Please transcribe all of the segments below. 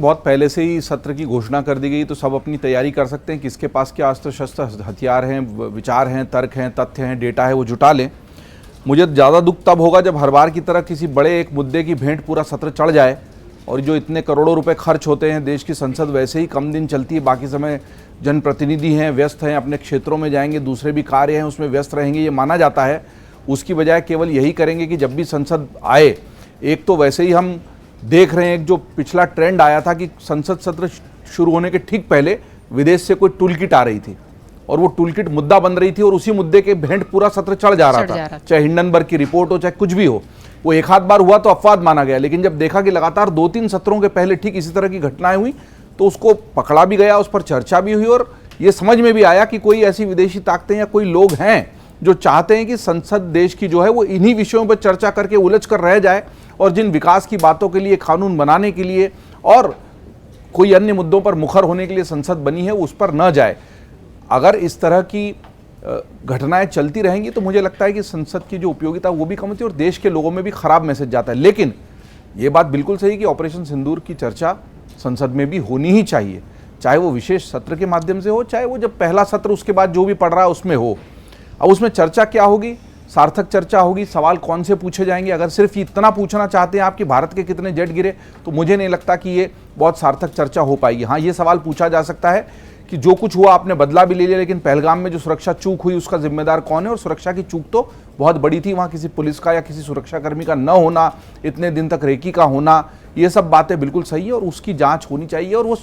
बहुत पहले से ही सत्र की घोषणा कर दी गई, तो सब अपनी तैयारी कर सकते हैं, किसके पास क्या अस्त्र शस्त्र हथियार हैं, विचार हैं, तर्क हैं, तथ्य हैं, डेटा है, वो जुटा लें। मुझे ज़्यादा दुख तब होगा जब हर बार की तरह किसी बड़े एक मुद्दे की भेंट पूरा सत्र चढ़ जाए और जो इतने करोड़ों रुपए खर्च होते हैं, देश की संसद वैसे ही कम दिन चलती है, बाकी समय जनप्रतिनिधि हैं, व्यस्त हैं, अपने क्षेत्रों में जाएंगे, दूसरे भी कार्य हैं उसमें व्यस्त रहेंगे, ये माना जाता है। उसकी बजाय केवल यही करेंगे कि जब भी संसद आए, एक तो वैसे ही हम देख रहे हैं एक जो पिछला ट्रेंड आया था कि संसद सत्र शुरू होने के ठीक पहले विदेश से कोई टूल किट आ रही थी और वो टूल किट मुद्दा बन रही थी और उसी मुद्दे के भेंट पूरा सत्र चढ़ जा रहा था, चाहे हिंडनबर्ग की रिपोर्ट हो, चाहे कुछ भी हो। वो एक आध बार हुआ तो अपवाद माना गया, लेकिन जब देखा कि लगातार 2-3 सत्रों के पहले ठीक इसी तरह की घटनाएं हुई तो उसको पकड़ा भी गया, उस पर चर्चा भी हुई और ये समझ में भी आया कि कोई ऐसी विदेशी ताकतें या कोई लोग हैं जो चाहते हैं कि संसद देश की जो है वो इन्हीं विषयों पर चर्चा करके उलझ कर रह जाए और जिन विकास की बातों के लिए, कानून बनाने के लिए और कोई अन्य मुद्दों पर मुखर होने के लिए संसद बनी है उस पर न जाए। अगर इस तरह की घटनाएं चलती रहेंगी तो मुझे लगता है कि संसद की जो उपयोगिता वो भी कम होती है और देश के लोगों में भी खराब मैसेज जाता है। लेकिन ये बात बिल्कुल सही कि ऑपरेशन सिंदूर की चर्चा संसद में भी होनी ही चाहिए, चाहे वो विशेष सत्र के माध्यम से हो, चाहे वो जब पहला सत्र उसके बाद जो भी पड़ रहा है उसमें हो। अब उसमें चर्चा क्या होगी, सार्थक चर्चा होगी, सवाल कौन से पूछे जाएंगे। अगर सिर्फ इतना पूछना चाहते हैं आप कि भारत के कितने जेट गिरे, तो मुझे नहीं लगता कि ये बहुत सार्थक चर्चा हो पाएगी। हाँ, ये सवाल पूछा जा सकता है कि जो कुछ हुआ आपने बदला भी ले लिया, लेकिन पहलगाम में जो सुरक्षा चूक हुई उसका जिम्मेदार कौन है, और सुरक्षा की चूक तो बहुत बड़ी थी, वहाँ किसी पुलिस का या किसी सुरक्षाकर्मी का न होना, इतने दिन तक रेकी का होना, ये सब बातें बिल्कुल सही है और उसकी जाँच होनी चाहिए। और वो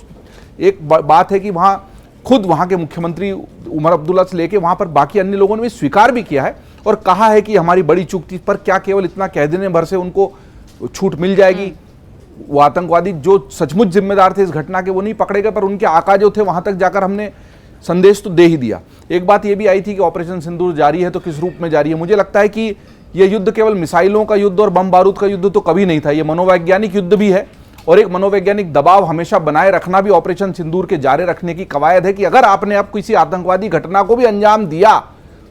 एक बात है कि वहाँ खुद वहाँ के मुख्यमंत्री उमर अब्दुल्ला से लेके वहाँ पर बाकी अन्य लोगों ने भी स्वीकार भी किया है और कहा है कि हमारी बड़ी चूक थी, पर क्या केवल इतना कह देने भर से उनको छूट मिल जाएगी? वो आतंकवादी जो सचमुच जिम्मेदार थे इस घटना के वो नहीं पकड़े गए, पर उनके आका जो थे वहां तक जाकर हमने संदेश तो दे ही दिया। एक बात ये भी आई थी कि ऑपरेशन सिंदूर जारी है तो किस रूप में जारी है। मुझे लगता है कि यह युद्ध केवल मिसाइलों का युद्ध और बम बारूद का युद्ध तो कभी नहीं था, यह मनोवैज्ञानिक युद्ध भी है और एक मनोवैज्ञानिक दबाव हमेशा बनाए रखना भी ऑपरेशन सिंदूर के जारी रखने की कवायद है कि अगर आपने अब किसी आतंकवादी घटना को भी अंजाम दिया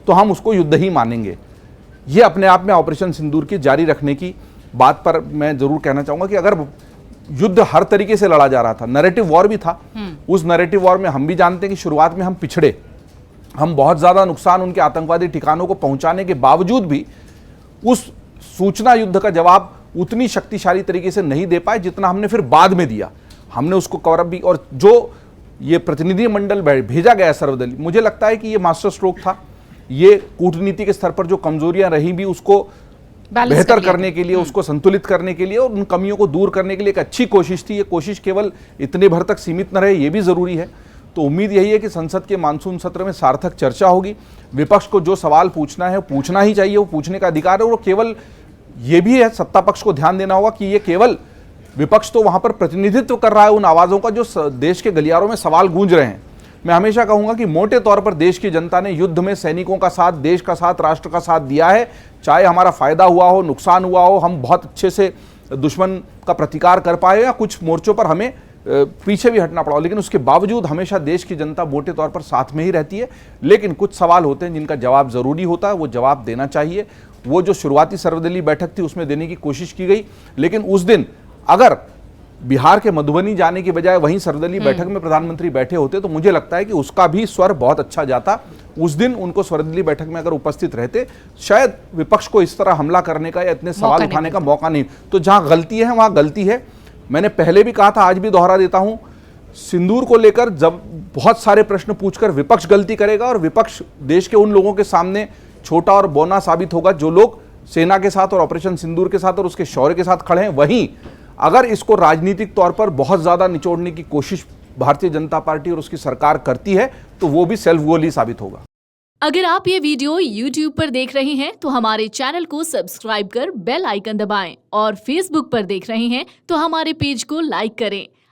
तो हम उसको युद्ध ही मानेंगे। ये अपने आप में ऑपरेशन सिंदूर की जारी रखने की बात पर मैं जरूर कहना चाहूंगा कि अगर युद्ध हर तरीके से लड़ा जा रहा था, नैरेटिव वॉर भी था, उस नैरेटिव वॉर में हम भी जानते हैं कि शुरुआत में हम पिछड़े, हम बहुत ज्यादा नुकसान उनके आतंकवादी ठिकानों को पहुंचाने के बावजूद भी उस सूचना युद्ध का जवाब उतनी शक्तिशाली तरीके से नहीं दे पाए जितना हमने फिर बाद में दिया। हमने उसको कवरअप भी, और जो ये प्रतिनिधि मंडल भेजा गया सर्वदलीय, मुझे लगता है कि ये मास्टर स्ट्रोक था। ये कूटनीति के स्तर पर जो कमजोरियां रही भी उसको बेहतर करने के लिए, उसको संतुलित करने के लिए और उन कमियों को दूर करने के लिए एक अच्छी कोशिश थी। ये कोशिश केवल इतने भर तक सीमित न रहे, ये भी जरूरी है। तो उम्मीद यही है कि संसद के मानसून सत्र में सार्थक चर्चा होगी। विपक्ष को जो सवाल पूछना है पूछना ही चाहिए, वो पूछने का अधिकार है। और केवल ये भी है, सत्ता पक्ष को ध्यान देना होगा कि ये केवल विपक्ष तो वहां पर प्रतिनिधित्व कर रहा है उन आवाजों का जो देश के गलियारों में सवाल गूंज रहे हैं। मैं हमेशा कहूंगा कि मोटे तौर पर देश की जनता ने युद्ध में सैनिकों का साथ, देश का साथ, राष्ट्र का साथ दिया है। चाहे हमारा फायदा हुआ हो, नुकसान हुआ हो, हम बहुत अच्छे से दुश्मन का प्रतिकार कर पाए या कुछ मोर्चों पर हमें पीछे भी हटना पड़ा, लेकिन उसके बावजूद हमेशा देश की जनता मोटे तौर पर साथ में ही रहती है। लेकिन कुछ सवाल होते हैं जिनका जवाब जरूरी होता है, वो जवाब देना चाहिए। वो जो शुरुआती सर्वदलीय बैठक थी उसमें देने की कोशिश की गई, लेकिन उस दिन अगर बिहार के मधुबनी जाने की बजाय वहीं सर्वदलीय बैठक में प्रधानमंत्री बैठे होते तो मुझे लगता है कि उसका भी स्वर बहुत अच्छा जाता। उस दिन उनको सर्वदलीय बैठक में अगर उपस्थित रहते, शायद विपक्ष को इस तरह हमला करने का या इतने सवाल उठाने का मौका नहीं। तो जहां गलती है वहां गलती है। मैंने पहले भी कहा था, आज भी दोहरा देता हूं, सिंदूर को लेकर जब बहुत सारे प्रश्न पूछकर विपक्ष गलती करेगा और विपक्ष देश के उन लोगों के सामने छोटा और बौना साबित होगा जो लोग सेना के साथ और ऑपरेशन सिंदूर के साथ और उसके शौर्य के साथ खड़े हैं। वहीं अगर इसको राजनीतिक तौर पर बहुत ज्यादा निचोड़ने की कोशिश भारतीय जनता पार्टी और उसकी सरकार करती है तो वो भी सेल्फ गोल ही साबित होगा। अगर आप ये वीडियो YouTube पर देख रहे हैं तो हमारे चैनल को सब्सक्राइब कर बेल आइकन दबाएं और Facebook पर देख रहे हैं तो हमारे पेज को लाइक करें।